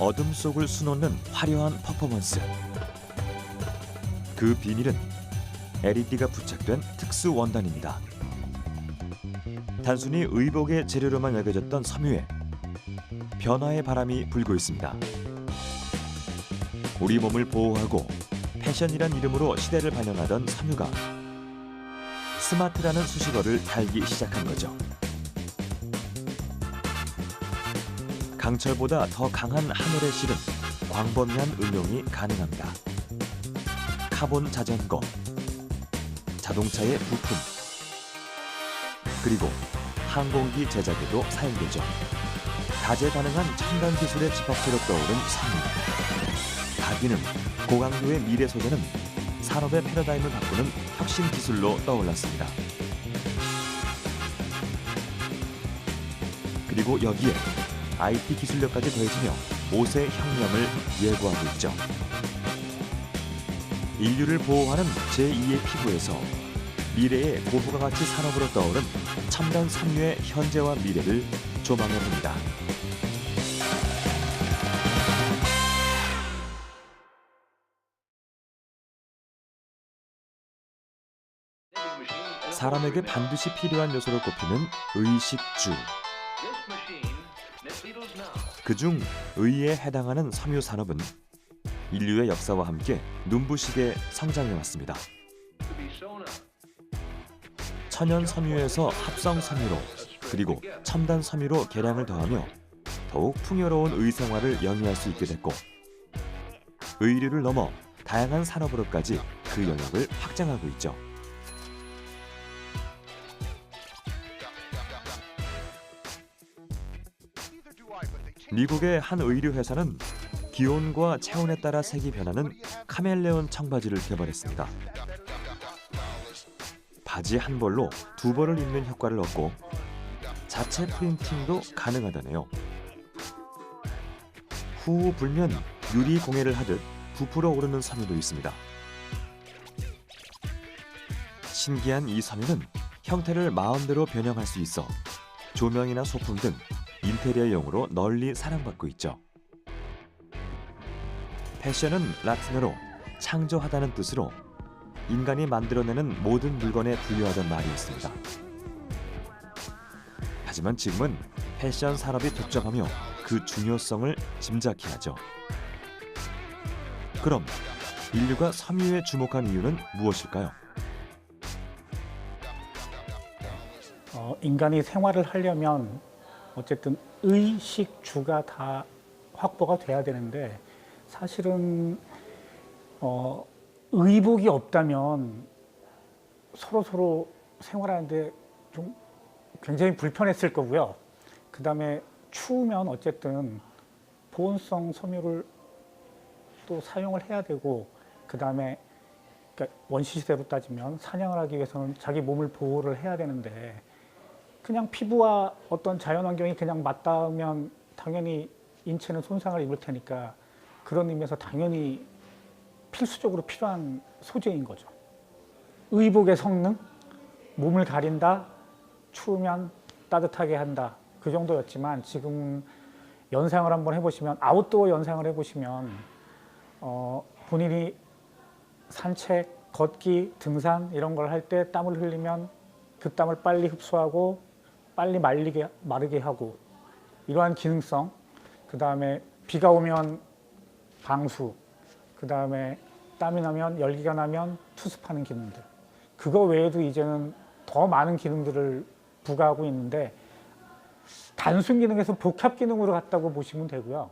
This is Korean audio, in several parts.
어둠 속을 수놓는 화려한 퍼포먼스. 그 비밀은 LED가 부착된 특수 원단입니다. 단순히 의복의 재료로만 여겨졌던 섬유에 변화의 바람이 불고 있습니다. 우리 몸을 보호하고 패션이란 이름으로 시대를 반영하던 섬유가 스마트라는 수식어를 달기 시작한 거죠. 강철보다 더 강한 하늘의 실은 광범위한 응용이 가능합니다. 카본 자전거, 자동차의 부품, 그리고 항공기 제작에도 사용되죠. 다재다능한 첨단 기술의 집합체로 떠오른 섬유. 다기능, 고강도의 미래 소재는 산업의 패러다임을 바꾸는 혁신 기술로 떠올랐습니다. 그리고 여기에 IT 기술력까지 더해지며 5세 혁명을 예고하고 있죠. 인류를 보호하는 제2의 피부에서 미래의 고부가 가치 산업으로 떠오른 첨단 섬유의 현재와 미래를 조망해봅니다. 사람에게 반드시 필요한 요소로 꼽히는 의식주. 그중 의에 해당하는 섬유 산업은 인류의 역사와 함께 눈부시게 성장해왔습니다. 천연 섬유에서 합성 섬유로 그리고 첨단 섬유로 개량을 더하며 더욱 풍요로운 의생활을 영위할 수 있게 됐고, 의류를 넘어 다양한 산업으로까지 그 영역을 확장하고 있죠. 미국의 한 의류 회사는 기온과 체온에 따라 색이 변하는 카멜레온 청바지를 개발했습니다. 바지 한 벌로 두 벌을 입는 효과를 얻고 자체 프린팅도 가능하다네요. 후우 불면 유리 공예를 하듯 부풀어 오르는 섬유도 있습니다. 신기한 이 섬유는 형태를 마음대로 변형할 수 있어 조명이나 소품 등 인테리어용으로 널리 사랑받고 있죠. 패션은 라틴어로 창조하다는 뜻으로 인간이 만들어내는 모든 물건에 분류하던 말이 있습니다. 하지만 지금은 패션 산업이 독점하며 그 중요성을 짐작케 하죠. 그럼 인류가 섬유에 주목한 이유는 무엇일까요? 인간이 생활을 하려면 어쨌든 의식주가 다 확보가 돼야 되는데, 사실은 의복이 없다면 서로 생활하는데 좀 굉장히 불편했을 거고요. 그다음에 추우면 어쨌든 보온성 섬유를 또 사용을 해야 되고, 그다음에 그러니까 원시시대로 따지면 사냥을 하기 위해서는 자기 몸을 보호를 해야 되는데, 그냥 피부와 어떤 자연환경이 그냥 맞닿으면 당연히 인체는 손상을 입을 테니까 그런 의미에서 당연히 필수적으로 필요한 소재인 거죠. 의복의 성능, 몸을 가린다, 추우면 따뜻하게 한다, 그 정도였지만 지금 연상을 한번 해보시면, 아웃도어 연상을 해보시면 본인이 산책, 걷기, 등산 이런 걸 할 때 땀을 흘리면 그 땀을 빨리 흡수하고 빨리 마르게 하고, 이러한 기능성, 그 다음에 비가 오면 방수, 그 다음에 땀이 나면, 열기가 나면 투습하는 기능들, 그거 외에도 이제는 더 많은 기능들을 부과하고 있는데 단순 기능에서 복합 기능으로 갔다고 보시면 되고요.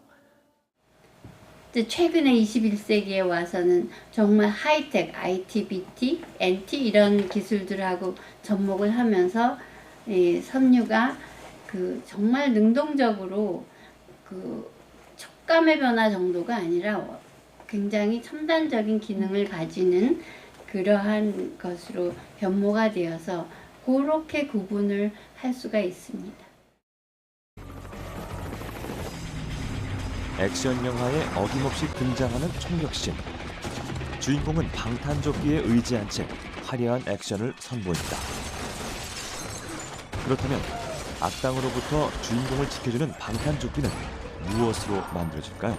최근에 21세기에 와서는 정말 하이텍, IT, BT, NT 이런 기술들하고 접목을 하면서 이 섬유가 정말 능동적으로 촉감의 변화 정도가 아니라 굉장히 첨단적인 기능을 가지는 그러한 것으로 변모가 되어서 그렇게 구분을 할 수가 있습니다. 액션 영화에 어김없이 등장하는 총격씬. 주인공은 방탄조끼에 의지한 채 화려한 액션을 선보입니다. 그렇다면 악당으로부터 주인공을 지켜주는 방탄조끼는 무엇으로 만들어질까요?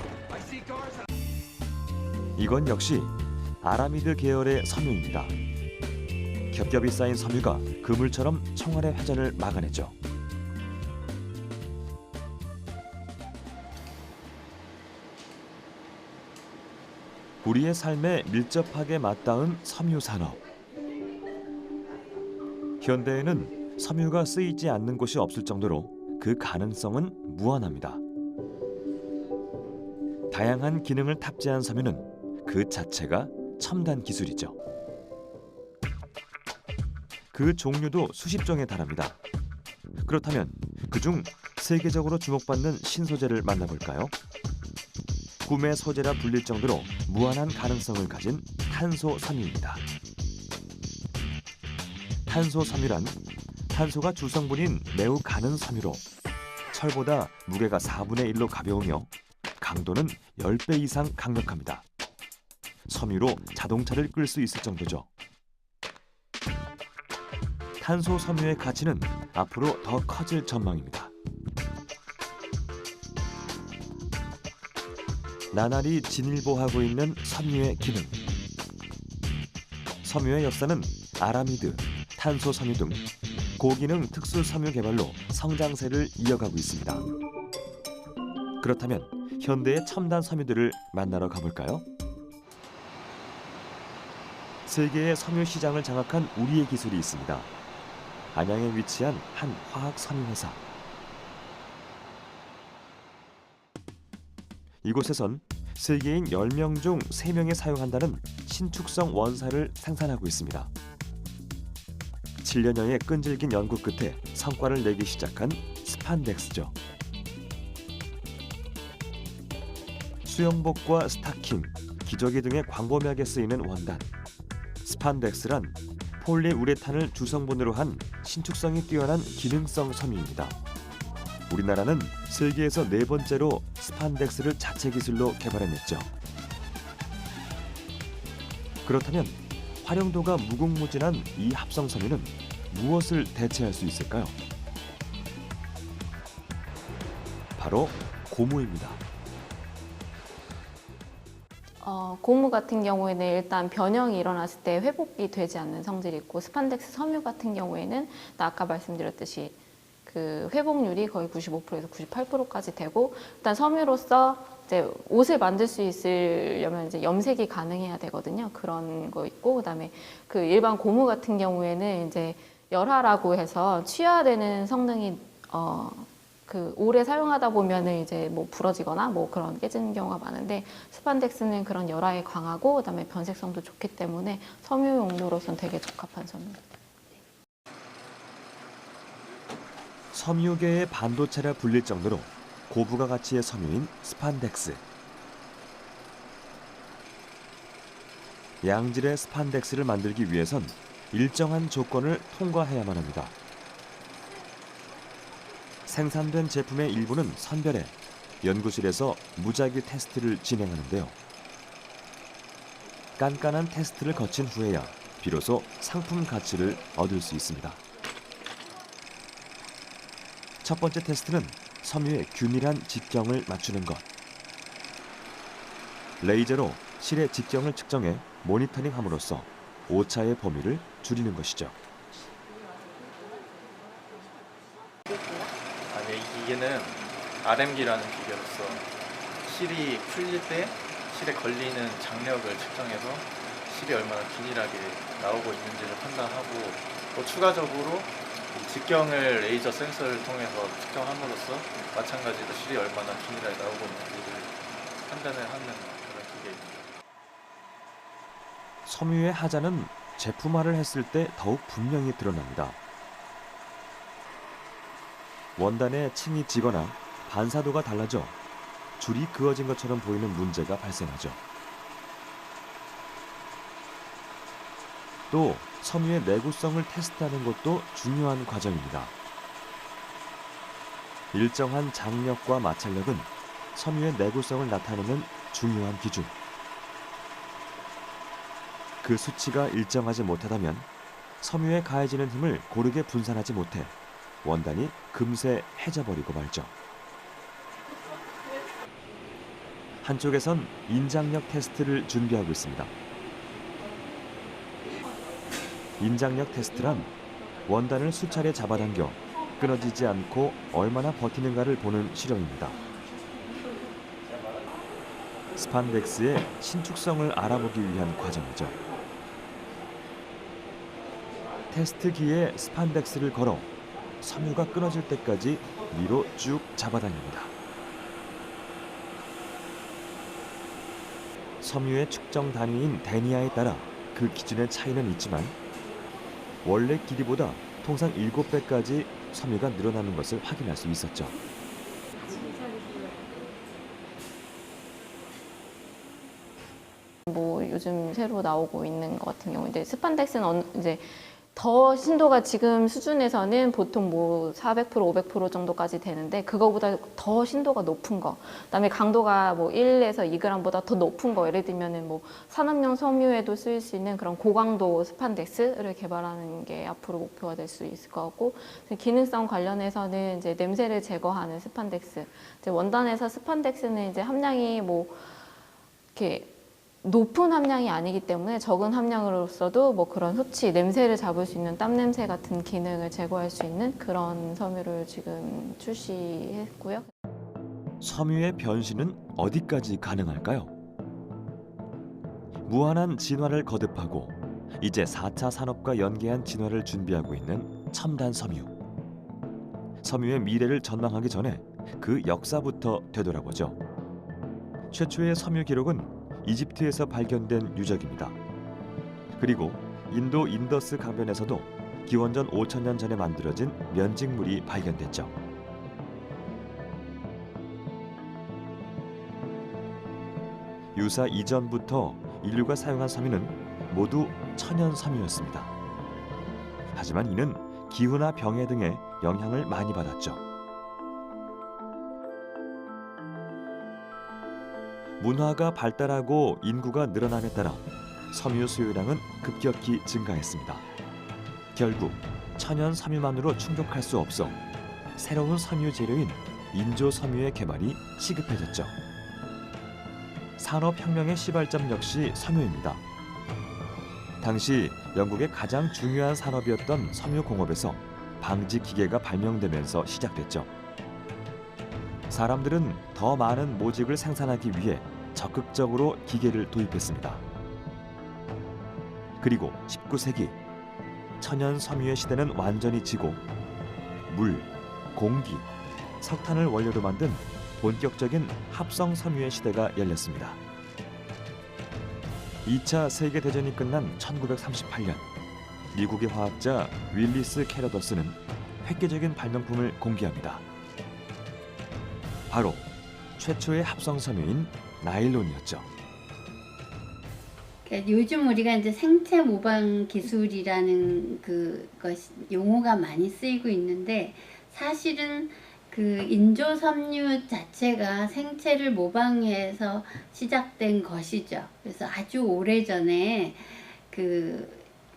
이건 역시 아라미드 계열의 섬유입니다. 겹겹이 쌓인 섬유가 그물처럼 총알의 회전을 막아내죠. 우리의 삶에 밀접하게 맞닿은 섬유 산업. 현대에는 섬유가 쓰이지 않는 곳이 없을 정도로 그 가능성은 무한합니다. 다양한 기능을 탑재한 섬유는 그 자체가 첨단 기술이죠. 그 종류도 수십 종에 달합니다. 그렇다면 그중 세계적으로 주목받는 신소재를 만나볼까요? 꿈의 소재라 불릴 정도로 무한한 가능성을 가진 탄소 섬유입니다. 탄소 섬유란 탄소가 주성분인 매우 가는 섬유로 철보다 무게가 4분의 1로 가벼우며 강도는 10배 이상 강력합니다. 섬유로 자동차를 끌 수 있을 정도죠. 탄소 섬유의 가치는 앞으로 더 커질 전망입니다. 나날이 진일보하고 있는 섬유의 기능. 섬유의 역사는 아라미드, 탄소 섬유 등 고기능 특수 섬유 개발로 성장세를 이어가고 있습니다. 그렇다면 현대의 첨단 섬유들을 만나러 가볼까요? 세계의 섬유 시장을 장악한 우리의 기술이 있습니다. 안양에 위치한 한 화학 섬유 회사. 이곳에선 세계인 10명 중 3명이 사용한다는 신축성 원사를 생산하고 있습니다. 7년여의 끈질긴 연구 끝에 성과를 내기 시작한 스판덱스죠. 수영복과 스타킹, 기저귀 등의 광범위하게 쓰이는 원단. 스판덱스란 폴리우레탄을 주성분으로 한 신축성이 뛰어난 기능성 섬유입니다. 우리나라는 세계에서 4번째로 스판덱스를 자체 기술로 개발해냈죠. 그렇다면 활용도가 무궁무진한 이 합성 섬유는 무엇을 대체할 수 있을까요? 바로 고무입니다. 고무 같은 경우에는 일단 변형이 일어났을 때 회복이 되지 않는 성질이 있고, 스판덱스 섬유 같은 경우에는 아까 말씀드렸듯이 그 회복률이 거의 95%에서 98%까지 되고, 일단 섬유로서 이제 옷을 만들 수 있으려면 이제 염색이 가능해야 되거든요. 그런 거 있고, 그다음에 그 일반 고무 같은 경우에는 이제 열화라고 해서 취하되는 성능이 그 오래 사용하다 보면은 이제 뭐 부러지거나 뭐 그런 깨지는 경우가 많은데, 스판덱스는 그런 열화에 강하고 그다음에 변색성도 좋기 때문에 섬유 용도로서는 되게 적합한 섬유입니다. 섬유계의 반도체라 불릴 정도로 고부가 가치의 섬유인 스판덱스. 양질의 스판덱스를 만들기 위해선 일정한 조건을 통과해야만 합니다. 생산된 제품의 일부는 선별해 연구실에서 무작위 테스트를 진행하는데요. 깐깐한 테스트를 거친 후에야 비로소 상품 가치를 얻을 수 있습니다. 첫 번째 테스트는 섬유의 균일한 직경을 맞추는 것. 레이저로 실의 직경을 측정해 모니터링함으로써 오차의 범위를 줄이는 것이죠. 이게는 RM기라는 기계로서 실이 풀릴 때 실에 걸리는 장력을 측정해서 실이 얼마나 균일하게 나오고 있는지를 판단하고, 또 추가적으로 직경을 레이저 센서를 통해서 측정함으로써 마찬가지로 실이 얼마나 균일하게 나오고 있는지를 판단을 하는 그런 기계입니다. 섬유의 하자는 제품화를 했을 때 더욱 분명히 드러납니다. 원단에 층이 지거나 반사도가 달라져 줄이 그어진 것처럼 보이는 문제가 발생하죠. 또 섬유의 내구성을 테스트하는 것도 중요한 과정입니다. 일정한 장력과 마찰력은 섬유의 내구성을 나타내는 중요한 기준. 그 수치가 일정하지 못하다면 섬유에 가해지는 힘을 고르게 분산하지 못해 원단이 금세 해져버리고 말죠. 한쪽에선 인장력 테스트를 준비하고 있습니다. 인장력 테스트란 원단을 수차례 잡아당겨 끊어지지 않고 얼마나 버티는가를 보는 실험입니다. 스판덱스의 신축성을 알아보기 위한 과정이죠. 테스트기에 스판덱스를 걸어 섬유가 끊어질 때까지 위로 쭉 잡아당깁니다. 섬유의 측정 단위인 데니아에 따라 그 기준의 차이는 있지만 원래 길이보다 통상 7배까지 섬유가 늘어나는 것을 확인할 수 있었죠. 뭐 요즘 새로 나오고 있는 것 같은 경우 이제 스판덱스는 이제 더 신도가 지금 수준에서는 보통 뭐 400%, 500% 정도까지 되는데 그거보다 더 신도가 높은 거, 그다음에 강도가 뭐 1에서 2g보다 더 높은 거, 예를 들면은 뭐 산업용 섬유에도 쓰일 수 있는 그런 고강도 스판덱스를 개발하는 게 앞으로 목표가 될 수 있을 것 같고, 기능성 관련해서는 이제 냄새를 제거하는 스판덱스, 이제 원단에서 스판덱스는 이제 함량이 뭐 이렇게 높은 함량이 아니기 때문에 적은 함량으로서도 뭐 그런 흡치, 냄새를 잡을 수 있는 땀 냄새 같은 기능을 제거할 수 있는 그런 섬유를 지금 출시했고요. 섬유의 변신은 어디까지 가능할까요? 무한한 진화를 거듭하고 이제 4차 산업과 연계한 진화를 준비하고 있는 첨단 섬유. 섬유의 미래를 전망하기 전에 그 역사부터 되돌아보죠. 최초의 섬유 기록은 이집트에서 발견된 유적입니다. 그리고 인도 인더스 강변에서도 기원전 5,000년 전에 만들어진 면직물이 발견됐죠. 유사 이전부터 인류가 사용한 섬유는 모두 천연 섬유였습니다. 하지만 이는 기후나 병해 등의 영향을 많이 받았죠. 문화가 발달하고 인구가 늘어남에 따라 섬유 수요량은 급격히 증가했습니다. 결국 천연 섬유만으로 충족할 수 없어 새로운 섬유 재료인 인조 섬유의 개발이 시급해졌죠. 산업혁명의 시발점 역시 섬유입니다. 당시 영국의 가장 중요한 산업이었던 섬유공업에서 방지 기계가 발명되면서 시작됐죠. 사람들은 더 많은 모직을 생산하기 위해 적극적으로 기계를 도입했습니다. 그리고 19세기 천연 섬유의 시대는 완전히 지고 물, 공기, 석탄을 원료로 만든 본격적인 합성 섬유의 시대가 열렸습니다. 2차 세계대전이 끝난 1938년 미국의 화학자 윌리스 캐러더스는 획기적인 발명품을 공개합니다. 바로 최초의 합성 섬유인 나일론이었죠. 그러니까 요즘 우리가 이제 생체 모방 기술이라는 용어가 많이 쓰이고 있는데, 사실은 그 인조 섬유 자체가 생체를 모방해서 시작된 것이죠. 그래서 아주 오래전에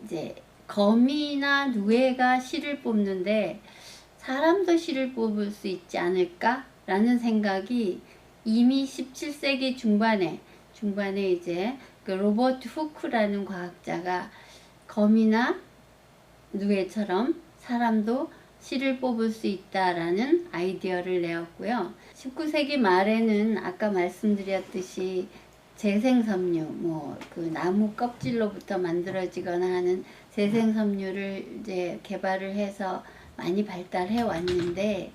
이제 거미나 누에가 실을 뽑는데 사람도 실을 뽑을 수 있지 않을까라는 생각이 이미 17세기 중반에 이제 그 로버트 후크라는 과학자가 거미나 누에처럼 사람도 실을 뽑을 수 있다라는 아이디어를 내었고요. 19세기 말에는 아까 말씀드렸듯이 재생섬유, 그 나무 껍질로부터 만들어지거나 하는 재생섬유를 이제 개발을 해서 많이 발달해 왔는데,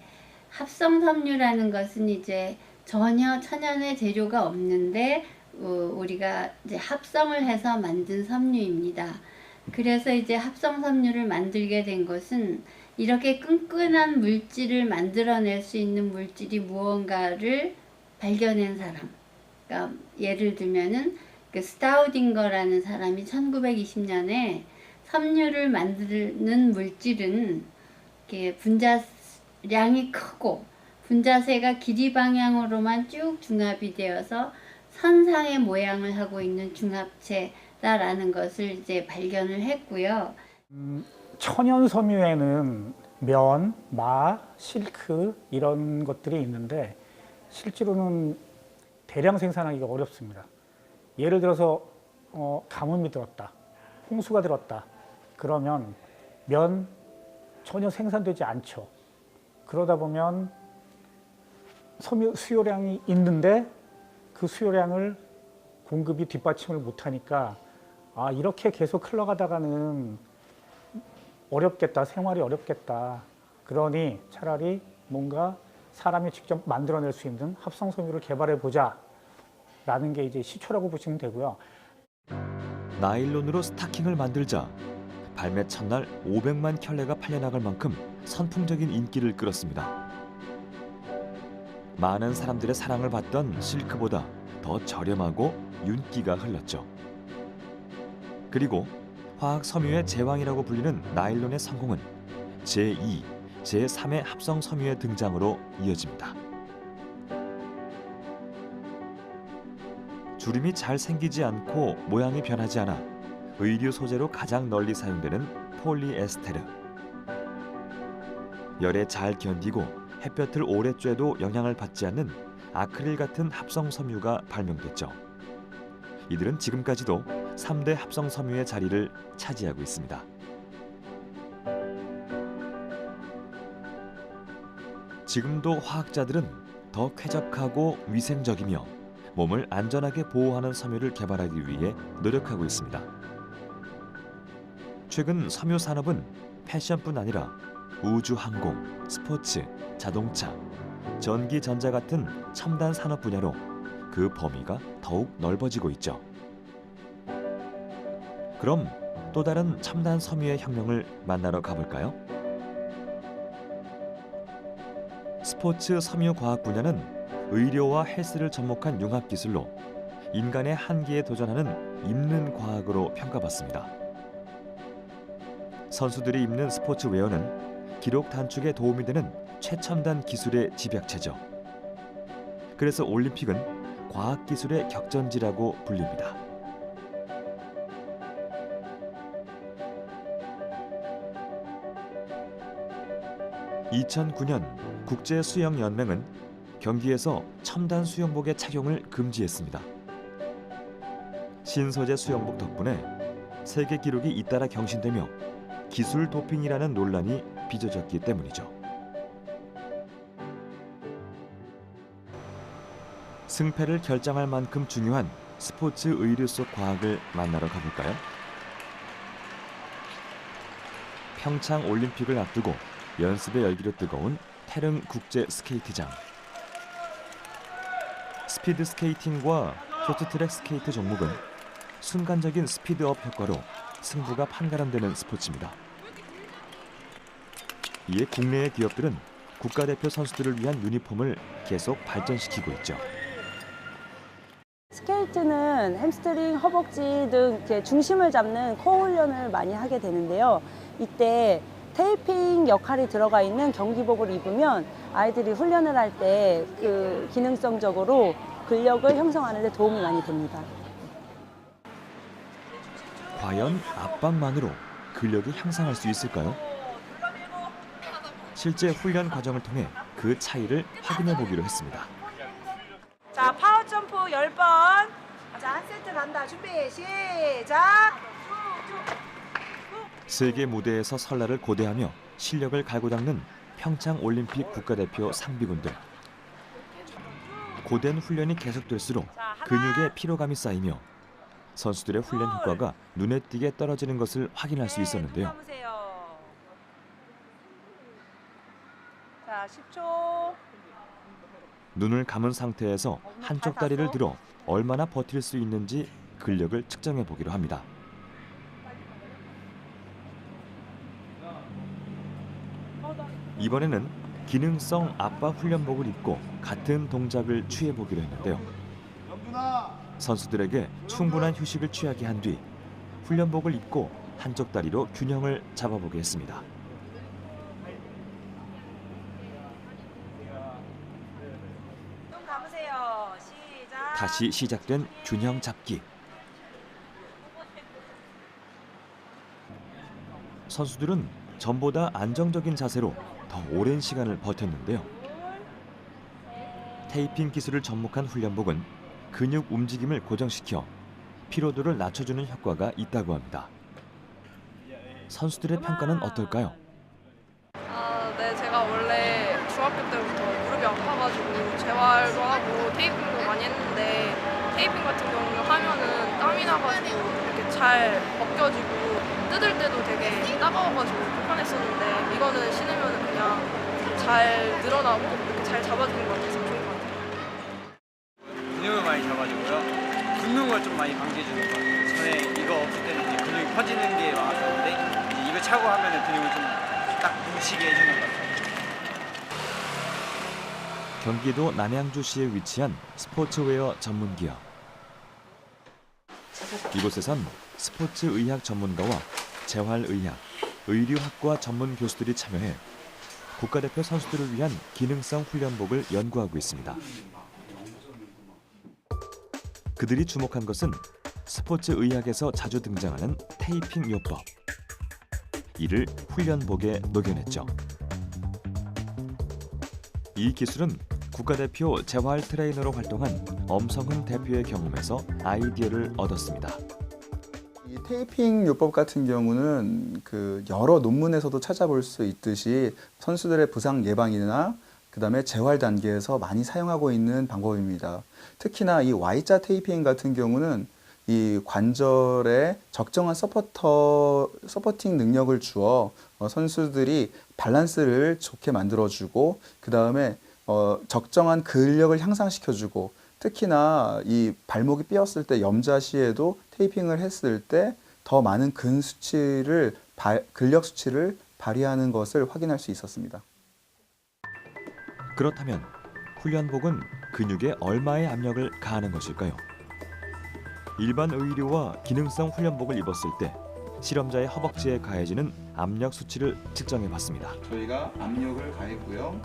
합성섬유라는 것은 이제 전혀 천연의 재료가 없는데 우리가 이제 합성을 해서 만든 섬유입니다. 그래서 이제 합성섬유를 만들게 된 것은 이렇게 끈끈한 물질을 만들어낼 수 있는 물질이 무언가를 발견한 사람. 그러니까 예를 들면은 그 스타우딩거라는 사람이 1920년에 섬유를 만드는 물질은 이렇게 분자량이 크고 분자세가 길이 방향으로만 쭉 중합이 되어서 선상의 모양을 하고 있는 중합체다라는 것을 이제 발견을 했고요. 천연 섬유에는 면, 마, 실크 이런 것들이 있는데 실제로는 대량 생산하기가 어렵습니다. 예를 들어서 가뭄이 들었다, 홍수가 들었다. 그러면 면 전혀 생산되지 않죠. 그러다 보면 섬유 수요량이 있는데 그 수요량을 공급이 뒷받침을 못하니까 이렇게 계속 흘러가다가는 어렵겠다, 생활이 어렵겠다. 그러니 차라리 뭔가 사람이 직접 만들어낼 수 있는 합성 섬유를 개발해 보자라는 게 이제 시초라고 보시면 되고요. 나일론으로 스타킹을 만들자 발매 첫날 500만 켤레가 팔려나갈 만큼 선풍적인 인기를 끌었습니다. 많은 사람들의 사랑을 받던 실크보다 더 저렴하고 윤기가 흘렀죠. 그리고 화학 섬유의 제왕이라고 불리는 나일론의 성공은 제2, 제3의 합성 섬유의 등장으로 이어집니다. 주름이 잘 생기지 않고 모양이 변하지 않아 의류 소재로 가장 널리 사용되는 폴리에스테르. 열에 잘 견디고 햇볕을 오래 쬐도 영향을 받지 않는 아크릴 같은 합성 섬유가 발명됐죠. 이들은 지금까지도 3대 합성 섬유의 자리를 차지하고 있습니다. 지금도 화학자들은 더 쾌적하고 위생적이며 몸을 안전하게 보호하는 섬유를 개발하기 위해 노력하고 있습니다. 최근 섬유 산업은 패션뿐 아니라 우주 항공, 스포츠, 자동차, 전기 전자 같은 첨단 산업 분야로 그 범위가 더욱 넓어지고 있죠. 그럼 또 다른 첨단 섬유의 혁명을 만나러 가볼까요? 스포츠 섬유 과학 분야는 의료와 헬스를 접목한 융합 기술로 인간의 한계에 도전하는 입는 과학으로 평가받습니다. 선수들이 입는 스포츠 웨어는 기록 단축에 도움이 되는 최첨단 기술의 집약체죠. 그래서 올림픽은 과학기술의 격전지라고 불립니다. (2009년) 국제수영연맹은 경기에서 첨단 수영복의 착용을 금지했습니다. 신소재 수영복 덕분에 세계 기록이 잇따라 경신되며 기술 도핑이라는 논란이 빚어졌기 때문이죠. 승패를 결정할 만큼 중요한 스포츠 의류 속 과학을 만나러 가볼까요? 평창 올림픽을 앞두고 연습의 열기로 뜨거운 태릉 국제 스케이트장. 스피드 스케이팅과 쇼트트랙 스케이트 종목은 순간적인 스피드업 효과로 승부가 판가름되는 스포츠입니다. 이에 국내의 기업들은 국가대표 선수들을 위한 유니폼을 계속 발전시키고 있죠. 스케이트는 햄스트링, 허벅지 등 이렇게 중심을 잡는 코어 훈련을 많이 하게 되는데요. 이때 테이핑 역할이 들어가 있는 경기복을 입으면 아이들이 훈련을 할 때 그 기능성적으로 근력을 형성하는 데 도움이 많이 됩니다. 과연 압박만으로 근력이 향상할 수 있을까요? 실제 훈련 과정을 통해 그 차이를 확인해 보기로 했습니다. 자, 파워 점프 10번. 자, 한 세트 간다. 준비, 시작! 세계 무대에서 설날을 고대하며 실력을 갈고 닦는 평창 올림픽 국가대표 상비군들. 고된 훈련이 계속될수록 근육에 피로감이 쌓이며 선수들의 훈련 효과가 눈에 띄게 떨어지는 것을 확인할 수 있었는데요. 자, 10초. 눈을 감은 상태에서 한쪽 다리를 들어 얼마나 버틸 수 있는지 근력을 측정해 보기로 합니다. 이번에는 기능성 압박 훈련복을 입고 같은 동작을 취해 보기로 했는데요. 선수들에게 충분한 휴식을 취하게 한 뒤 훈련복을 입고 한쪽 다리로 균형을 잡아보게 했습니다. 눈 감으세요. 시작. 다시 시작된 균형 잡기. 선수들은 전보다 안정적인 자세로 더 오랜 시간을 버텼는데요. 테이핑 기술을 접목한 훈련복은 근육 움직임을 고정시켜 피로도를 낮춰주는 효과가 있다고 합니다. 선수들의 평가는 어떨까요? 네, 제가 원래 중학교 때부터 무릎이 아파가지고 재활도 하고 테이핑도 많이 했는데 테이핑 같은 경우는 하면은 땀이 나가지고 이렇게 잘 벗겨지고 뜯을 때도 되게 따가워가지고 불편했었는데 이거는 신으면 그냥 잘 늘어나고 이렇게 잘 잡아주는 것 같아서 좋은 것 같아요. 근육을 많이 잡아주고요. 붓는 걸 좀 많이 방지해주는 것 같아요. 전에 이거 없을 때는 이제 근육이 퍼지는 게 많았었는데 이제 이거 차고 하면 근육을 좀 딱 뭉치게 해주는 것 같아요. 경기도 남양주시에 위치한 스포츠웨어 전문 기업. 이곳에선 스포츠 의학 전문가와 재활의학, 의류학과 전문 교수들이 참여해 국가대표 선수들을 위한 기능성 훈련복을 연구하고 있습니다. 그들이 주목한 것은 스포츠 의학에서 자주 등장하는 테이핑 요법. 이를 훈련복에 녹여냈죠. 이 기술은 국가대표 재활 트레이너로 활동한 엄성훈 대표의 경험에서 아이디어를 얻었습니다. 이 테이핑 요법 같은 경우는 여러 논문에서도 찾아볼 수 있듯이 선수들의 부상 예방이나 그다음에 재활 단계에서 많이 사용하고 있는 방법입니다. 특히나 이 Y자 테이핑 같은 경우는 이 관절에 적정한 서포팅 능력을 주어 선수들이 밸런스를 좋게 만들어주고 그다음에 적정한 근력을 향상시켜주고 특히나 이 발목이 삐었을 때 염자 시에도 테이핑을 했을 때 더 많은 근력 수치를 발휘하는 것을 확인할 수 있었습니다. 그렇다면 훈련복은 근육에 얼마의 압력을 가하는 것일까요? 일반 의류와 기능성 훈련복을 입었을 때 실험자의 허벅지에 가해지는 압력 수치를 측정해 봤습니다. 저희가 압력을 가했고요.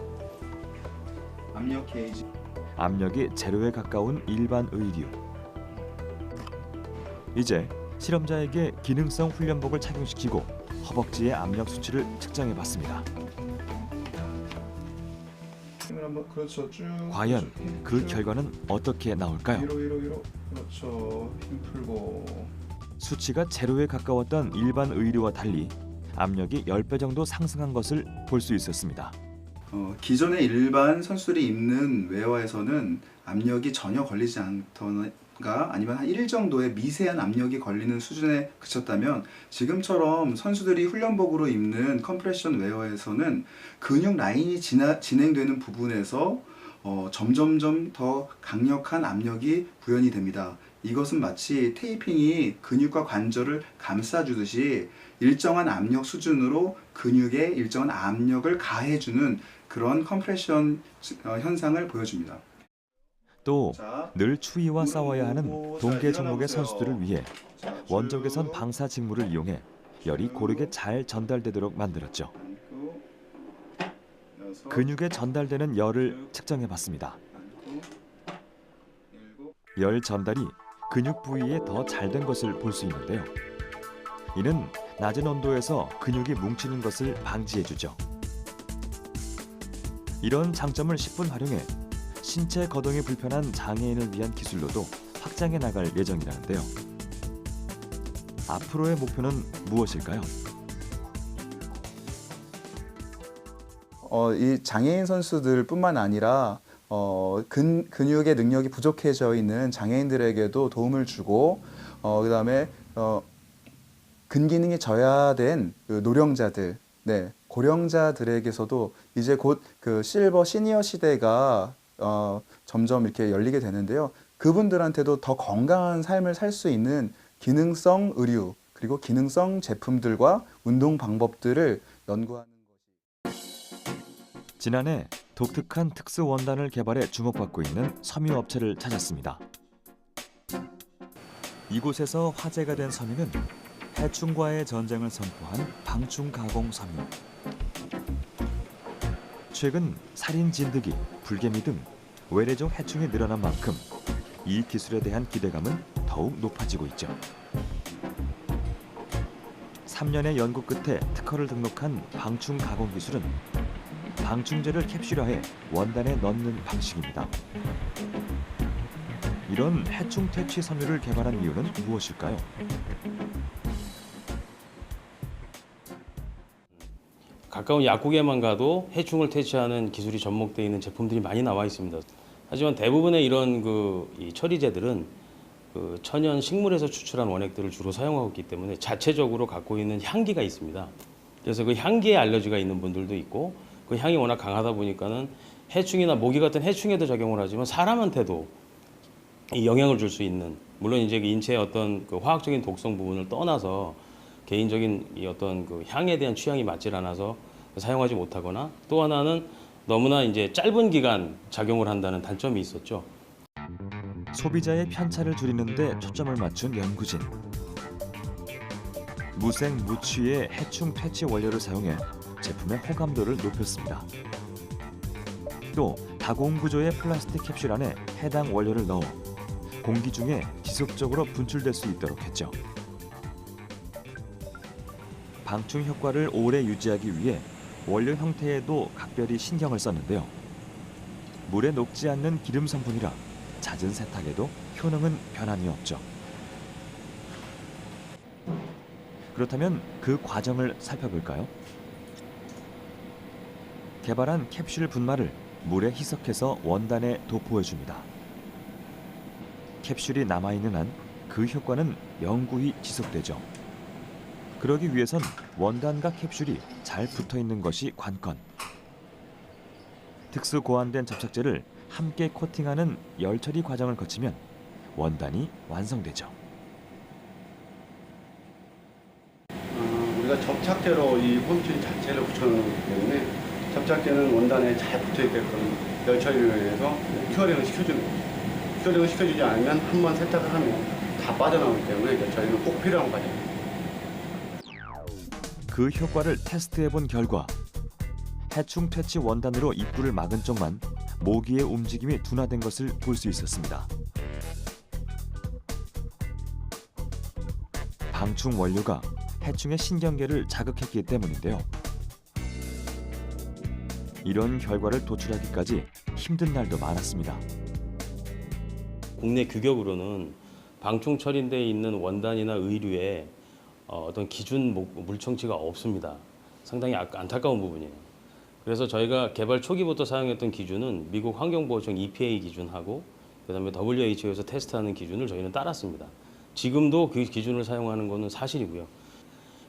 압력 게이지. 압력이 제로에 가까운 일반 의류. 이제 실험자에게 기능성 훈련복을 착용시키고 허벅지의 압력 수치를 측정해 봤습니다. 그렇죠. 쭉. 과연 그 결과는 어떻게 나올까요? 위로. 그렇죠. 힘 풀고. 수치가 제로에 가까웠던 일반 의류와 달리 압력이 10배 정도 상승한 것을 볼 수 있었습니다. 기존의 일반 선수들이 입는 웨어에서는 압력이 전혀 걸리지 않던가 아니면 한 1 정도의 미세한 압력이 걸리는 수준에 그쳤다면 지금처럼 선수들이 훈련복으로 입는 컴프레션 웨어에서는 근육 라인이 진행되는 부분에서 점점점 더 강력한 압력이 구현이 됩니다. 이것은 마치 테이핑이 근육과 관절을 감싸주듯이 일정한 압력 수준으로 근육에 일정한 압력을 가해주는 그런 컴프레션 현상을 보여줍니다. 또 늘 추위와 싸워야 하는 동계 종목의 선수들을 위해 원적외선 방사 직물을 이용해 열이 고르게 잘 전달되도록 만들었죠. 근육에 전달되는 열을 측정해 봤습니다. 열 전달이 근육 부위에 더 잘 된 것을 볼 수 있는데요. 이는 낮은 온도에서 근육이 뭉치는 것을 방지해주죠. 이런 장점을 10분 활용해 신체 거동이 불편한 장애인을 위한 기술로도 확장해 나갈 예정이라는데요. 앞으로의 목표는 무엇일까요? 이 장애인 선수들뿐만 아니라 근육의 능력이 부족해져 있는 장애인들에게도 도움을 주고 그다음에 근기능이 저하된 노령자들, 고령자들에게서도 이제 곧 그 실버 시니어 시대가 점점 이렇게 열리게 되는데요. 그분들한테도 더 건강한 삶을 살 수 있는 기능성 의류 그리고 기능성 제품들과 운동 방법들을 연구하는 것이. 지난해 독특한 특수 원단을 개발해 주목받고 있는 섬유 업체를 찾았습니다. 이곳에서 화제가 된 섬유는 해충과의 전쟁을 선포한 방충 가공 섬유. 최근 살인 진드기, 불개미 등 외래종 해충이 늘어난 만큼 이 기술에 대한 기대감은 더욱 높아지고 있죠. 3년의 연구 끝에 특허를 등록한 방충 가공 기술은 방충제를 캡슐화해 원단에 넣는 방식입니다. 이런 해충 퇴치 섬유를 개발한 이유는 무엇일까요? 가까운 약국에만 가도 해충을 퇴치하는 기술이 접목되어 있는 제품들이 많이 나와 있습니다. 하지만 대부분의 이런 이 처리제들은 천연 식물에서 추출한 원액들을 주로 사용하고 있기 때문에 자체적으로 갖고 있는 향기가 있습니다. 그래서 그 향기에 알러지가 있는 분들도 있고 그 향이 워낙 강하다 보니까는 해충이나 모기 같은 해충에도 적용을 하지만 사람한테도 이 영향을 줄 수 있는, 물론 이제 그 인체의 어떤 그 화학적인 독성 부분을 떠나서 개인적인 이 어떤 그 향에 대한 취향이 맞질 않아서 사용하지 못하거나, 또 하나는 너무나 이제 짧은 기간 작용을 한다는 단점이 있었죠. 소비자의 편차를 줄이는 데 초점을 맞춘 연구진. 무생 무취의 해충 퇴치 원료를 사용해 제품의 호감도를 높였습니다. 또 다공 구조의 플라스틱 캡슐 안에 해당 원료를 넣어 공기 중에 지속적으로 분출될 수 있도록 했죠. 방충 효과를 오래 유지하기 위해 원료 형태에도 각별히 신경을 썼는데요. 물에 녹지 않는 기름 성분이라 잦은 세탁에도 효능은 변함이 없죠. 그렇다면 그 과정을 살펴볼까요? 개발한 캡슐 분말을 물에 희석해서 원단에 도포해줍니다. 캡슐이 남아있는 한 그 효과는 영구히 지속되죠. 그러기 위해선 원단과 캡슐이 잘 붙어있는 것이 관건. 특수 고안된 접착제를 함께 코팅하는 열 처리 과정을 거치면 원단이 완성되죠. 우리가 접착제로 이 홈트리 자체를 붙여놓기 때문에 접착제는 원단에 잘 붙어있게끔 열 처리를 해서 큐어링을 시켜주는 거죠. 큐어링을 시켜주지 않으면 한 번 세탁을 하면 다 빠져나오기 때문에 열 처리는 꼭 필요한 과정입니다. 그 효과를 테스트해본 결과 해충 퇴치 원단으로 입구를 막은 쪽만 모기의 움직임이 둔화된 것을 볼 수 있었습니다. 방충 원료가 해충의 신경계를 자극했기 때문인데요. 이런 결과를 도출하기까지 힘든 날도 많았습니다. 국내 규격으로는 방충 처리되어 있는 원단이나 의류에 어떤 기준 물청치가 없습니다. 상당히 안타까운 부분이에요. 그래서 저희가 개발 초기부터 사용했던 기준은 미국 환경보호청 EPA 기준하고 그다음에 WHO에서 테스트하는 기준을 저희는 따랐습니다. 지금도 그 기준을 사용하는 것은 사실이고요.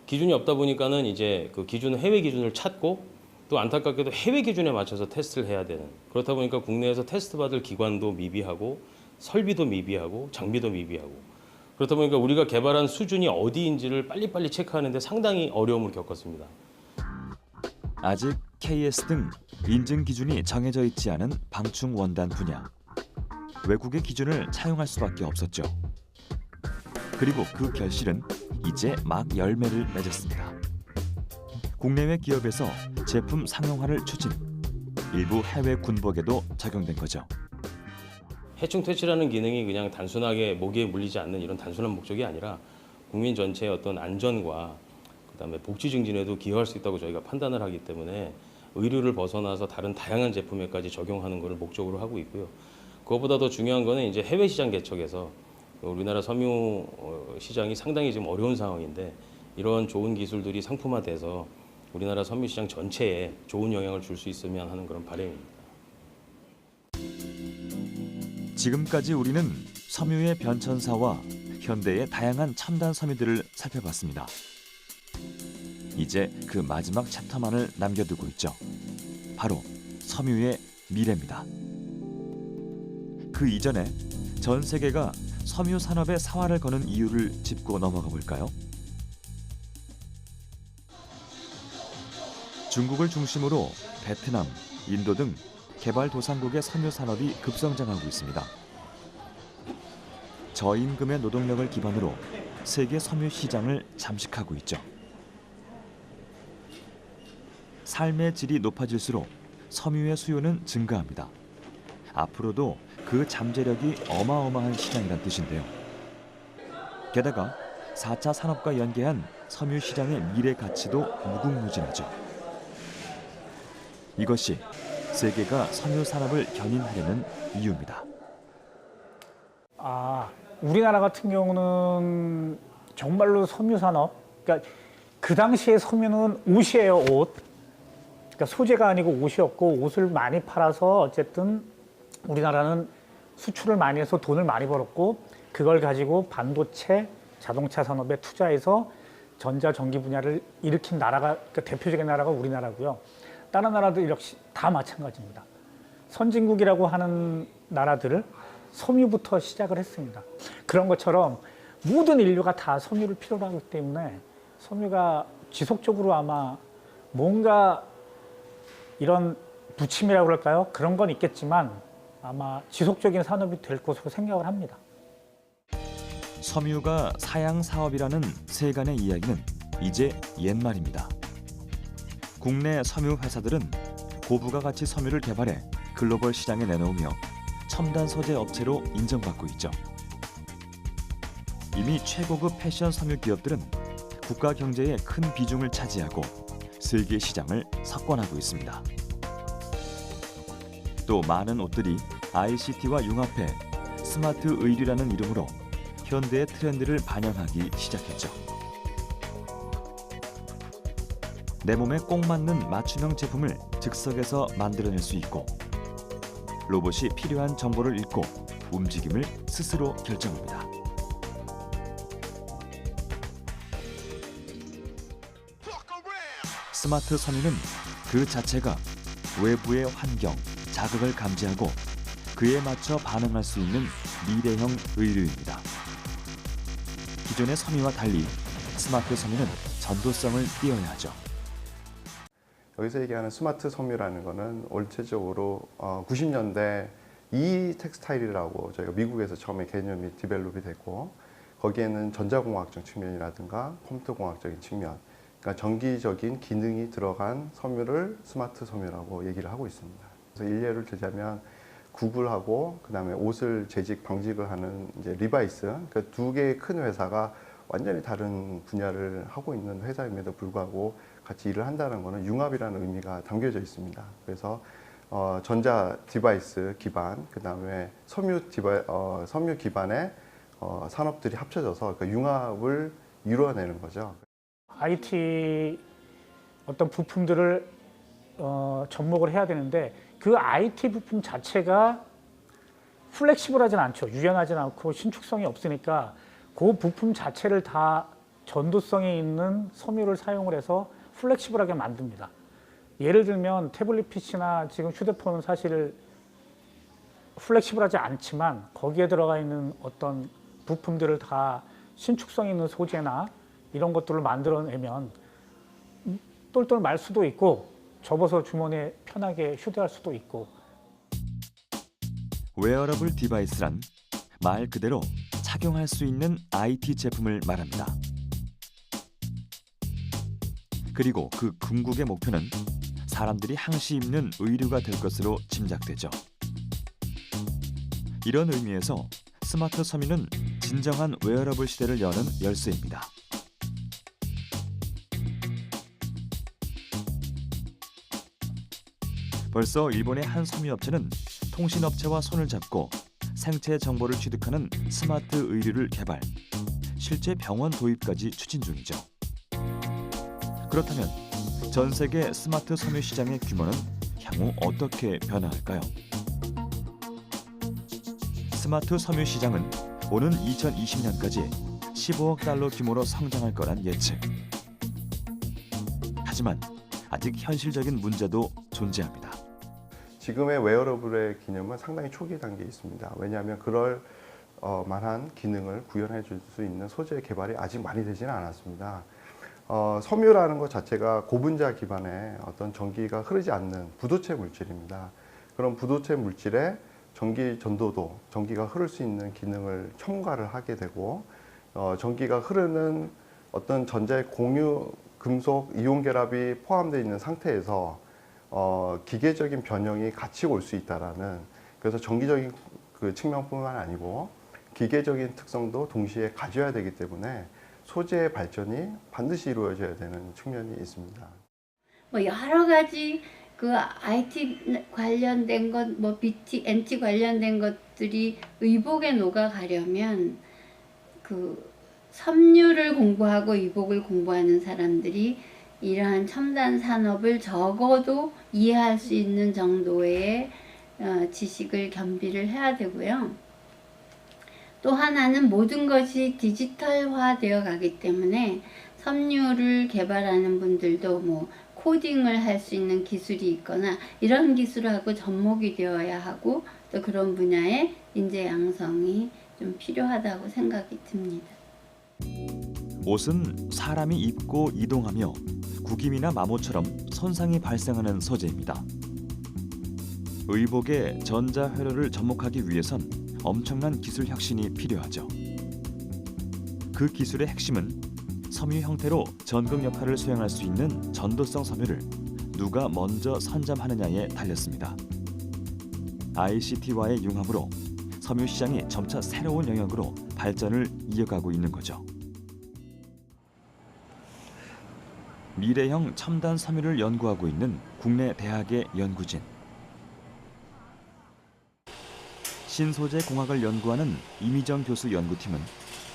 기준이 없다 보니까는 이제 그 기준을 해외 기준을 찾고 또 안타깝게도 해외 기준에 맞춰서 테스트를 해야 되는, 그렇다 보니까 국내에서 테스트 받을 기관도 미비하고 설비도 미비하고 장비도 미비하고, 그렇다 보니까 우리가 개발한 수준이 어디인지를 빨리빨리 체크하는 데 상당히 어려움을 겪었습니다. 아직 KS 등 인증 기준이 정해져 있지 않은 방충 원단 분야. 외국의 기준을 차용할 수밖에 없었죠. 그리고 그 결실은 이제 막 열매를 맺었습니다. 국내외 기업에서 제품 상용화를 추진, 일부 해외 군복에도 적용된 거죠. 해충 퇴치라는 기능이 그냥 단순하게 모기에 물리지 않는 이런 단순한 목적이 아니라 국민 전체의 어떤 안전과 그다음에 복지 증진에도 기여할 수 있다고 저희가 판단을 하기 때문에 의류를 벗어나서 다른 다양한 제품에까지 적용하는 것을 목적으로 하고 있고요. 그것보다 더 중요한 거는 이제 해외 시장 개척에서 우리나라 섬유 시장이 상당히 지금 어려운 상황인데 이런 좋은 기술들이 상품화돼서 우리나라 섬유 시장 전체에 좋은 영향을 줄 수 있으면 하는 그런 바람입니다. 지금까지 우리는 섬유의 변천사와 현대의 다양한 첨단 섬유들을 살펴봤습니다. 이제 그 마지막 챕터만을 남겨두고 있죠. 바로 섬유의 미래입니다. 그 이전에 전 세계가 섬유 산업의 사활을 거는 이유를 짚고 넘어가 볼까요? 중국을 중심으로 베트남, 인도 등 개발도상국의 섬유 산업이 급성장하고 있습니다. 저임금의 노동력을 기반으로 세계 섬유 시장을 잠식하고 있죠. 삶의 질이 높아질수록 섬유의 수요는 증가합니다. 앞으로도 그 잠재력이 어마어마한 시장이란 뜻인데요. 게다가 4차 산업과 연계한 섬유 시장의 미래 가치도 무궁무진하죠. 이것이 세계가 섬유 산업을 견인하려는 이유입니다. 우리나라 같은 경우는 정말로 섬유 산업, 그러니까 그 당시에 섬유는 옷이에요, 옷. 그러니까 소재가 아니고 옷이었고 옷을 많이 팔아서 어쨌든 우리나라는 수출을 많이 해서 돈을 많이 벌었고 그걸 가지고 반도체, 자동차 산업에 투자해서 전자전기 분야를 일으킨 나라가, 그러니까 대표적인 나라가 우리나라고요. 다른 나라들 역시 다 마찬가지입니다. 선진국이라고 하는 나라들을 섬유부터 시작을 했습니다. 그런 것처럼 모든 인류가 다 섬유를 필요로 하기 때문에 섬유가 지속적으로 아마 뭔가 이런 부침이라고 그럴까요? 그런 건 있겠지만 아마 지속적인 산업이 될 것으로 생각을 합니다. 섬유가 사양 사업이라는 세간의 이야기는 이제 옛말입니다. 국내 섬유 회사들은 고부가 가치 섬유를 개발해 글로벌 시장에 내놓으며 첨단 소재 업체로 인정받고 있죠. 이미 최고급 패션 섬유 기업들은 국가 경제의 큰 비중을 차지하고 세계 시장을 석권하고 있습니다. 또 많은 옷들이 ICT와 융합해 스마트 의류라는 이름으로 현대의 트렌드를 반영하기 시작했죠. 내 몸에 꼭 맞는 맞춤형 제품을 즉석에서 만들어낼 수 있고 로봇이 필요한 정보를 읽고 움직임을 스스로 결정합니다. 스마트 섬유는 그 자체가 외부의 환경, 자극을 감지하고 그에 맞춰 반응할 수 있는 미래형 의류입니다. 기존의 섬유와 달리 스마트 섬유는 전도성을 띄어야 하죠. 여기서 얘기하는 스마트 섬유라는 거는 원체적으로 90년대 이 텍스타일이라고 저희가 미국에서 처음에 개념이 디벨롭이 됐고 거기에는 전자공학적 측면이라든가 컴퓨터공학적인 측면, 그러니까 전기적인 기능이 들어간 섬유를 스마트 섬유라고 얘기를 하고 있습니다. 그래서 일례를 들자면 구글하고 그다음에 옷을 재직 방직을 하는 이제 리바이스, 그러니까 두 개의 큰 회사가 완전히 다른 분야를 하고 있는 회사임에도 불구하고 같이 일을 한다는 것은 융합이라는 의미가 담겨져 있습니다. 그래서 전자 디바이스 기반, 그다음에 섬유 기반의 산업들이 합쳐져서 그러니까 융합을 이루어내는 거죠. IT 어떤 부품들을 접목을 해야 되는데 그 IT 부품 자체가 플렉시블하진 않죠. 유연하진 않고 신축성이 없으니까 그 부품 자체를 다 전도성이 있는 섬유를 사용을 해서 플렉시블하게 만듭니다. 예를 들면 태블릿 PC나 지금 휴대폰은 사실 플렉시블하지 않지만 거기에 들어가 있는 어떤 부품들을 다 신축성 있는 소재나 이런 것들을 만들어내면 똘똘 말 수도 있고 접어서 주머니에 편하게 휴대할 수도 있고. 웨어러블 디바이스란 말 그대로 착용할 수 있는 IT 제품을 말합니다. 그리고 그 궁극의 목표는 사람들이 항시 입는 의류가 될 것으로 짐작되죠. 이런 의미에서 스마트 섬유는 진정한 웨어러블 시대를 여는 열쇠입니다. 벌써 일본의 한 섬유업체는 통신업체와 손을 잡고 생체 정보를 취득하는 스마트 의류를 개발, 실제 병원 도입까지 추진 중이죠. 그렇다면 전 세계 스마트 섬유 시장의 규모는 향후 어떻게 변화할까요? 스마트 섬유 시장은 오는 2020년까지 15억 달러 규모로 성장할 거란 예측. 하지만 아직 현실적인 문제도 존재합니다. 지금의 웨어러블의 기능은 상당히 초기 단계에 있습니다. 왜냐하면 그럴 만한 기능을 구현해 줄 수 있는 소재 개발이 아직 많이 되지는 않았습니다. 섬유라는 것 자체가 고분자 기반의 어떤 전기가 흐르지 않는 부도체 물질입니다. 그런 부도체 물질에 전기 전도도, 전기가 흐를 수 있는 기능을 첨가를 하게 되고 전기가 흐르는 어떤 전자의 공유, 금속, 이온 결합이 포함되어 있는 상태에서 기계적인 변형이 같이 올 수 있다라는, 그래서 전기적인 그 측면뿐만 아니고 기계적인 특성도 동시에 가져야 되기 때문에 소재의 발전이 반드시 이루어져야 되는 측면이 있습니다. 뭐 여러 가지 그 IT 관련된 것, 뭐 BT, NT 관련된 것들이 의복에 녹아가려면 그 섬유를 공부하고 의복을 공부하는 사람들이 이러한 첨단 산업을 적어도 이해할 수 있는 정도의 지식을 겸비를 해야 되고요. 또 하나는 모든 것이 디지털화 되어 가기 때문에 섬유를 개발하는 분들도 뭐 코딩을 할 수 있는 기술이 있거나 이런 기술하고 접목이 되어야 하고 또 그런 분야의 인재 양성이 좀 필요하다고 생각이 듭니다. 옷은 사람이 입고 이동하며 구김이나 마모처럼 손상이 발생하는 소재입니다. 의복의 전자 회로를 접목하기 위해선 엄청난 기술 혁신이 필요하죠. 그 기술의 핵심은 섬유 형태로 전극 역할을 수행할 수 있는 전도성 섬유를 누가 먼저 선점하느냐에 달렸습니다. ICT와의 융합으로 섬유 시장이 점차 새로운 영역으로 발전을 이어가고 있는 거죠. 미래형 첨단 섬유를 연구하고 있는 국내 대학의 연구진. 신소재 공학을 연구하는 이미정 교수 연구팀은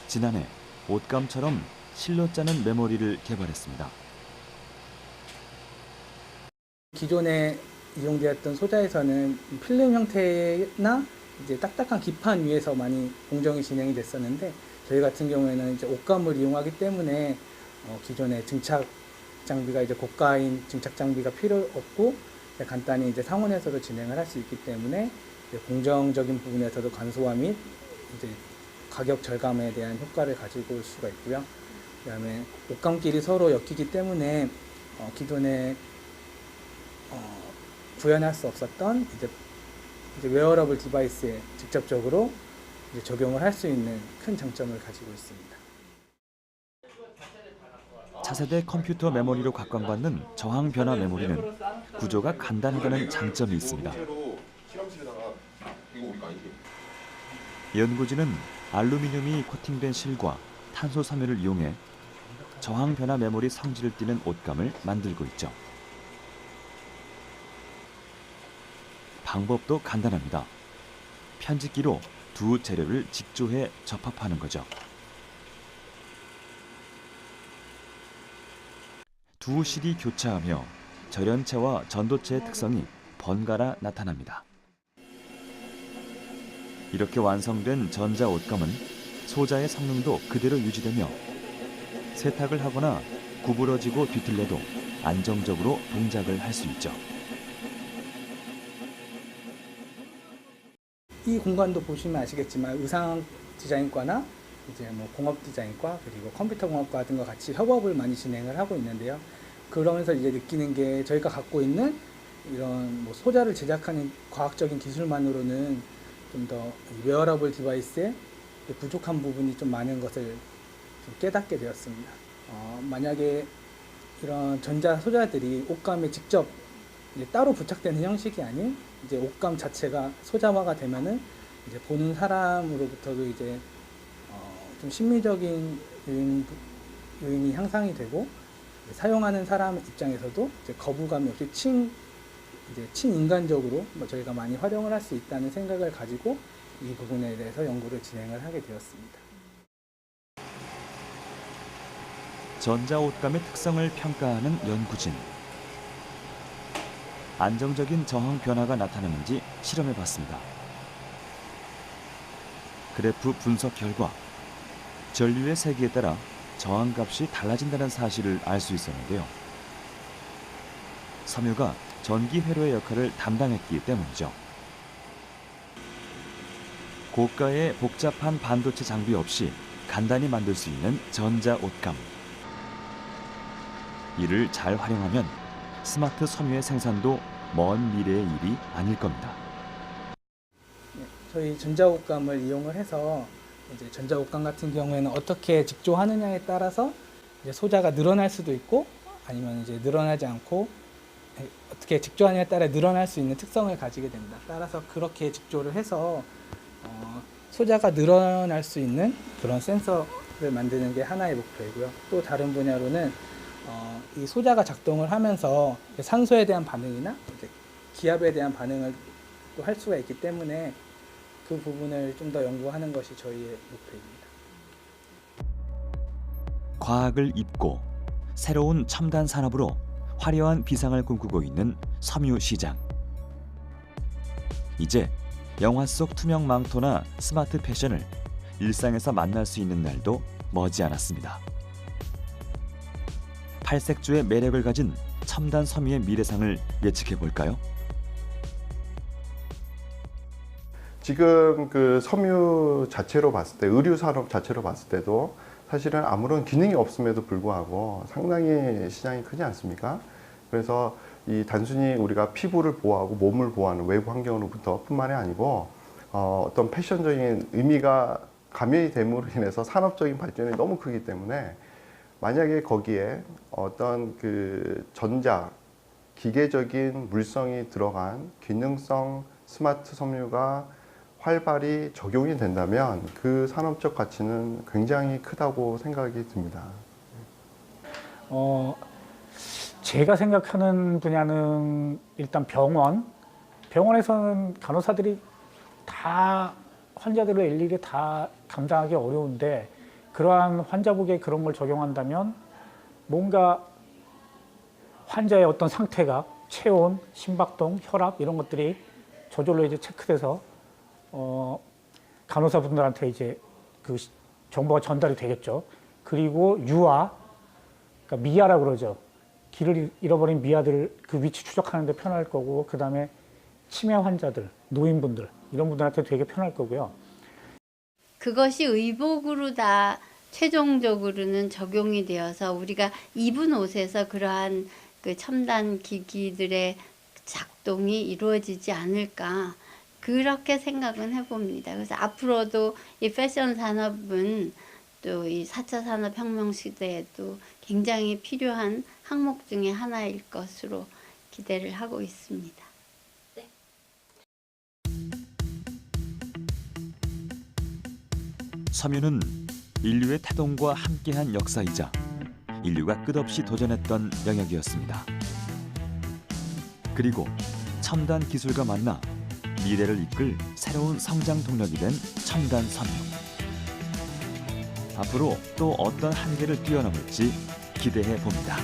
지난해 옷감처럼 실로 짜는 메모리를 개발했습니다. 기존에 이용되었던 소자에서는 필름 형태나 이제 딱딱한 기판 위에서 많이 공정이 진행이 됐었는데 저희 같은 경우에는 이제 옷감을 이용하기 때문에 기존의 증착 장비가 이제 고가인 증착 장비가 필요 없고 간단히 이제 상온에서도 진행을 할 수 있기 때문에 이제 공정적인 부분에서도 간소화 및 이제 가격 절감에 대한 효과를 가지고 올 수가 있고요. 그다음에 옷감끼리 서로 엮이기 때문에 기존에 구현할 수 없었던 이제 웨어러블 디바이스에 직접적으로 이제 적용을 할 수 있는 큰 장점을 가지고 있습니다. 차세대 컴퓨터 메모리로 각광받는 저항 변화 메모리는 구조가 간단하다는 장점이 있습니다. 연구진은 알루미늄이 코팅된 실과 탄소 섬유를 이용해 저항 변화 메모리 성질을 띠는 옷감을 만들고 있죠. 방법도 간단합니다. 편집기로 두 재료를 직조해 접합하는 거죠. 두 실이 교차하며 절연체와 전도체의 특성이 번갈아 나타납니다. 이렇게 완성된 전자 옷감은 소자의 성능도 그대로 유지되며 세탁을 하거나 구부러지고 뒤틀려도 안정적으로 동작을 할 수 있죠. 이 공간도 보시면 아시겠지만 의상 디자인과나 이제 뭐 공업 디자인과 그리고 컴퓨터 공학과 등과 같이 협업을 많이 진행을 하고 있는데요. 그러면서 이제 느끼는 게 저희가 갖고 있는 이런 뭐 소자를 제작하는 과학적인 기술만으로는 좀 더 웨어러블 디바이스에 부족한 부분이 좀 많은 것을 좀 깨닫게 되었습니다. 만약에 이런 전자 소자들이 옷감에 직접 이제 따로 부착되는 형식이 아닌 이제 옷감 자체가 소자화가 되면은 이제 보는 사람으로부터도 이제 좀 심미적인 요인이 향상이 되고 사용하는 사람 입장에서도 이제 거부감이 없이 친인간적으로 저희가 많이 활용을 할 수 있다는 생각을 가지고 이 부분에 대해서 연구를 진행을 하게 되었습니다. 전자 옷감의 특성을 평가하는 연구진. 안정적인 저항 변화가 나타나는지 실험해 봤습니다. 그래프 분석 결과 전류의 세기에 따라 저항값이 달라진다는 사실을 알 수 있었는데요. 섬유가 전기 회로의 역할을 담당했기 때문이죠. 고가의 복잡한 반도체 장비 없이 간단히 만들 수 있는 전자 옷감. 이를 잘 활용하면 스마트 섬유의 생산도 먼 미래의 일이 아닐 겁니다. 저희 전자옷감을 이용을 해서 이제 전자옷감 같은 경우에는 어떻게 직조하느냐에 따라서 이제 소자가 늘어날 수도 있고 아니면 이제 늘어나지 않고 어떻게 직조하느냐에 따라 늘어날 수 있는 특성을 가지게 됩니다. 따라서 그렇게 직조를 해서 소자가 늘어날 수 있는 그런 센서를 만드는 게 하나의 목표이고요. 또 다른 분야로는 이 소자가 작동을 하면서 산소에 대한 반응이나 이제 기압에 대한 반응을 또 할 수가 있기 때문에 그 부분을 좀 더 연구하는 것이 저희의 목표입니다. 과학을 입고 새로운 첨단 산업으로 화려한 비상을 꿈꾸고 있는 섬유 시장. 이제 영화 속 투명 망토나 스마트 패션을 일상에서 만날 수 있는 날도 머지않았습니다. 팔색조의 매력을 가진 첨단 섬유의 미래상을 예측해 볼까요? 지금 그 섬유 자체로 봤을 때, 의류 산업 자체로 봤을 때도 사실은 아무런 기능이 없음에도 불구하고 상당히 시장이 크지 않습니까? 그래서 이 단순히 우리가 피부를 보호하고 몸을 보호하는 외부 환경으로부터 뿐만이 아니고 어떤 패션적인 의미가 가미이 됨으로 인해서 산업적인 발전이 너무 크기 때문에 만약에 거기에 어떤 그 전자, 기계적인 물성이 들어간 기능성 스마트 섬유가 활발히 적용이 된다면 그 산업적 가치는 굉장히 크다고 생각이 듭니다. 제가 생각하는 분야는 일단 병원에서는 간호사들이 다 환자들을 일일이 다 감당하기 어려운데 그러한 환자복에 그런 걸 적용한다면 뭔가 환자의 어떤 상태가 체온, 심박동, 혈압 이런 것들이 저절로 이제 체크돼서 간호사분들한테 이제 그 정보가 전달이 되겠죠. 그리고 유아, 그러니까 미아라고 그러죠. 길을 잃어버린 미아들 그 위치 추적하는 데 편할 거고, 그 다음에 치매 환자들, 노인분들 이런 분들한테 되게 편할 거고요. 그것이 의복으로 다 최종적으로는 적용이 되어서 우리가 입은 옷에서 그러한 그 첨단 기기들의 작동이 이루어지지 않을까, 그렇게 생각은 해봅니다. 그래서 앞으로도 이 패션 산업은 또 이 4차 산업혁명 시대에도 굉장히 필요한 항목 중에 하나일 것으로 기대를 하고 있습니다. 네. 섬유는 인류의 태동과 함께한 역사이자 인류가 끝없이 도전했던 영역이었습니다. 그리고 첨단 기술과 만나 미래를 이끌 새로운 성장 동력이 된 첨단 섬유. 앞으로 또 어떤 한계를 뛰어넘을지 기대해 봅니다.